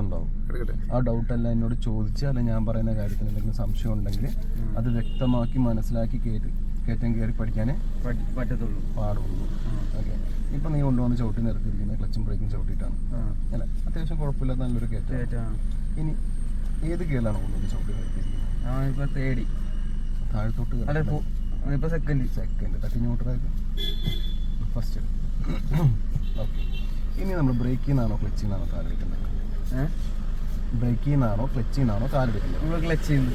ഉണ്ടാവും. ആ ഡൗട്ടെല്ലാം എന്നോട് ചോദിച്ചാൽ ഞാൻ പറയുന്ന കാര്യത്തിൽ എന്തെങ്കിലും സംശയം ഉണ്ടെങ്കിൽ അത് വ്യക്തമാക്കി മനസ്സിലാക്കി കയറ്റം കയറി പഠിക്കാനേ പാടുള്ളൂ. ഓക്കെ, ഇപ്പം നീ കൊണ്ടുവന്ന് ചവിട്ടി നിർത്തിയിരിക്കുന്നത് ക്ലച്ചും ബ്രേക്കും ചവിട്ടിയിട്ടാണ് അല്ലേ? അത്യാവശ്യം കുഴപ്പമില്ലാത്ത നല്ലൊരു കയറ്റം. ഇനി ഏത് ഗിയറിലാണ് കൊണ്ടുവന്ന് ചവിട്ടി നിർത്തിയിരിക്കുന്നത്? താഴത്തോട്ട് സെക്കൻഡ് തട്ടി ന്യൂട്രലായിട്ട് ഫസ്റ്റ്. ഓക്കെ, ഇനി നമ്മൾ ബ്രേക്കിൽ നിന്നാണോ ക്ലച്ചിൽ നിന്നാണോ കാലെടുക്കേണ്ടത്? ബ്രേക്കിൽ നിന്നാണോ ക്ലച്ചിൽ നിന്നാണോ കാലെടുക്കേണ്ടത്? ക്ലച്ചിൽ നിന്ന്.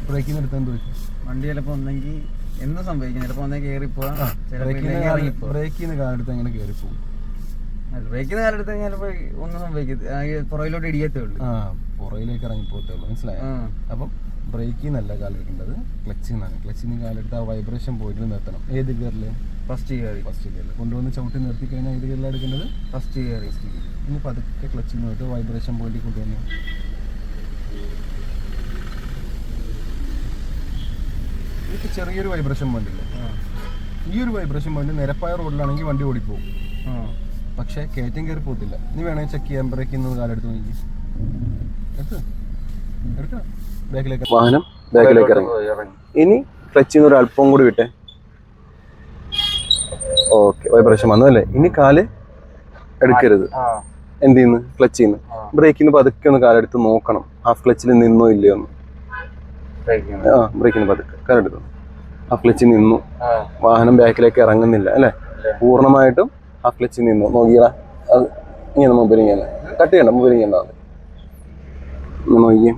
ബ്രേക്കിൽ നിന്ന് എടുത്താൽ എന്ത് പറ്റും? വണ്ടി ചിലപ്പോൾ ഒന്നെങ്കിൽ എന്ത് സംഭവിക്കും, ചിലപ്പോൾ ഒന്നേ കയറിപ്പോവാം. ബ്രേക്കിൽ നിന്ന് കാലെടുത്ത് എങ്ങനെ കയറിപ്പോകും? ബ്രേക്കിൽ നിന്ന് കാലെടുത്ത് ചിലപ്പോൾ ഒന്നും സംഭവിക്കും, പുറകിലോട്ട് ഇടിയത്തേ ഉള്ളൂ. പുറകിലേക്ക് ഇറങ്ങിപ്പോത്തേ ഉള്ളൂ, മനസ്സിലായോ? അപ്പം ബ്രേക്കിൽ നിന്നല്ല കാലെടുക്കേണ്ടത്, ക്ലച്ചിൽ നിന്നാണ്. ക്ലച്ചിൽ നിന്ന് കാലെടുത്ത് ആ വൈബ്രേഷൻ പോയിട്ട് നിർത്തണം. ഏത് ഗിയറിൽ? ഫസ്റ്റ് ഗിയറിൽ കൊണ്ടുവന്ന് ചവിട്ടി നിർത്തി കഴിഞ്ഞാൽ ഏത് ഗിയറിലാണ് എടുക്കേണ്ടത്? First gear. ഇനി പതുക്കെ ക്ലച്ചിൽ നിന്ന് പോയിട്ട് വൈബ്രേഷൻ പോയിന്റ് കൊണ്ടുവന്നു. എനിക്ക് ചെറിയൊരു വൈബ്രേഷൻ പോയിന്റ് ഇല്ല. ഈ ഒരു വൈബ്രേഷൻ പോയിന്റ് നിരപ്പായ റോഡിലാണെങ്കിൽ വണ്ടി ഓടിപ്പോവും, പക്ഷേ കയറ്റം കയറി പോകത്തില്ല. നീ വേണമെങ്കിൽ ചെക്ക് ചെയ്യാൻ ബ്രേക്കിൽ നിന്ന് കാലെടുത്ത് നോക്കി. എടുക്കണം. വാഹനം ബാക്കിലേക്ക് ഇറങ്ങി. ഇനി ക്ലച്ചിൽ നിന്ന് ഒരു അല്പം കൂടി വിട്ടേ. ഓക്കെ, വൈബ്രേഷൻ വന്നതല്ലേ? ഇനി കാല് എടുക്കരുത്. എന്ത് ചെയ്യുന്നു? ക്ലച്ചിൽ നിന്ന്. ബ്രേക്കിൽ നിന്ന് പതുക്കെ ഒന്ന് കാലെടുത്ത് നോക്കണം, ഹാഫ് ക്ലച്ചിൽ നിന്നോ ഇല്ലയോ എന്ന്. ബ്രേക്കിൽ നിന്ന് പതുക്കെ കാലെടുത്തു, ഹാഫ് ക്ലച്ചിൽ നിന്നു. വാഹനം ബാക്കിലേക്ക് ഇറങ്ങുന്നില്ല അല്ലേ? പൂർണ്ണമായിട്ടും ഹാഫ് ക്ലച്ചിൽ നിന്നു. നോക്കിയാ അത് ഇങ്ങനെ മൊബൈൽ ഇങ്ങനെ കട്ട് ചെയ്യണ്ട, മൊബൈൽ ഇങ്ങനെ നോക്കിയേ.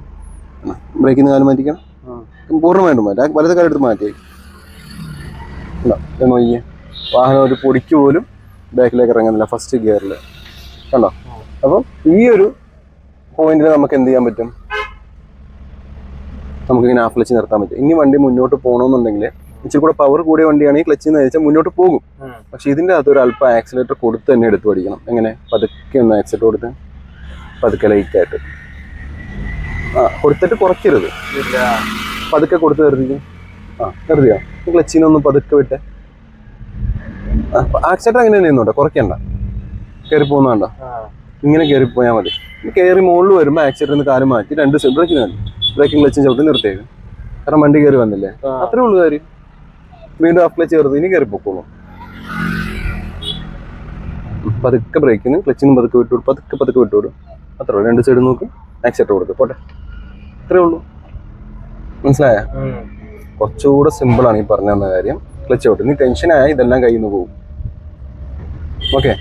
ബ്രേക്കിൽ നിന്ന് കാലം മാറ്റിക്കണം, പൂർണ്ണമായിട്ടും മാറ്റാം. വലത് കാലെടുത്ത് മാറ്റി നോക്കിയേ. വാഹനം ഒരു പൊടിക്ക് പോലും ബാക്കിലേക്ക് ഇറങ്ങുന്നില്ല ഫസ്റ്റ് ഗിയറിൽ, കണ്ടോ? അപ്പം ഈ ഒരു പോയിന്റിൽ നമുക്ക് എന്ത് ചെയ്യാൻ പറ്റും? നമുക്കിങ്ങനെ ഹാഫ് ക്ലച്ച് നിർത്താൻ പറ്റും. ഇനി വണ്ടി മുന്നോട്ട് പോകണമെന്നുണ്ടെങ്കിൽ ഇച്ചിരി കൂടെ പവർ കൂടിയ വണ്ടിയാണെങ്കിൽ ക്ലച്ചിൽ നിന്ന് വെച്ചാൽ മുന്നോട്ട് പോകും. പക്ഷെ ഇതിൻ്റെ അകത്ത് ഒരു അല്പം ആക്സിലേറ്റർ കൊടുത്ത് തന്നെ എടുത്ത് പഠിക്കണം. എങ്ങനെ? പതുക്കെ ഒന്ന് ആക്സിലേറ്റർ കൊടുത്ത് പതുക്കെ ലൈറ്റായിട്ട് കൊടുത്തിട്ട് കുറയ്ക്കരുത്, പതുക്കെ കൊടുത്ത് നിർത്തിക്കും. നിർത്തിയോ? ക്ലച്ചിൽ നിന്നൊന്ന് പതുക്കെ വിട്ടെ. ആക്സിലേറ്റർ അങ്ങനെ തന്നെ നിന്നോട്ടെ, കുറയ്ക്കണ്ട. കയറി പോകുന്നതാണ്ടോ? ഇങ്ങനെ കയറി പോയാൽ മതി. കയറി മുകളിൽ വരുമ്പോൾ ആക്സിലേറ്ററിൽ നിന്ന് കാല് മാറ്റി രണ്ട് ബ്രേക്കിംഗ് ക്ലച്ചും ചവിട്ടി നിർത്തിയേക്കും. കാരണം വണ്ടി കയറി വന്നില്ലേ, അത്രേ ഉള്ളൂ കാര്യം. വീണ്ടും ഹാഫ് ക്ലച്ച് ചേർത്ത് ഇനി കയറി പൊക്കോളൂ. പതുക്കെ ബ്രേക്കിന് ക്ലച്ചിനും പതുക്കെ വിട്ടുവിടും, പതുക്കെ വിട്ടുവിടും. അത്രേ ഉള്ളൂ. രണ്ട് സൈഡ് നോക്കി ആക്സിലേറ്റർ കൊടുക്കും, പോട്ടെ. അത്രേ ഉള്ളൂ. മനസ്സിലായ? കുറച്ചുകൂടെ സിമ്പിളാണ് ഈ പറഞ്ഞു തന്ന കാര്യം. Clutch out. നീ ടെൻഷനായി ഇതെല്ലാം കയ്യിൽ നിന്ന് പോകും. ഓക്കെ.